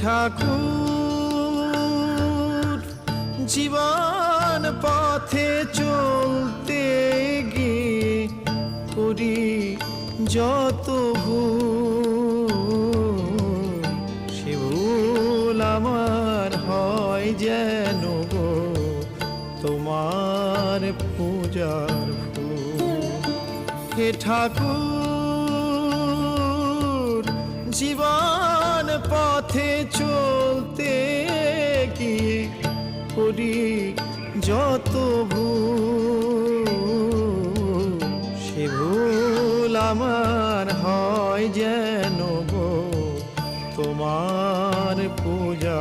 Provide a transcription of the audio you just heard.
ঠাকুর জীবন পথে চলতে গিয়ে করি যত ভুল, সে ভুল আমার হয় যেন গো তোমার পূজার ফুল। হে ঠাকুর জীবন পথে চলতে গিয়ে করি যত ভুল, সে ভুল আমার হয় যেন গো তোমার পূজা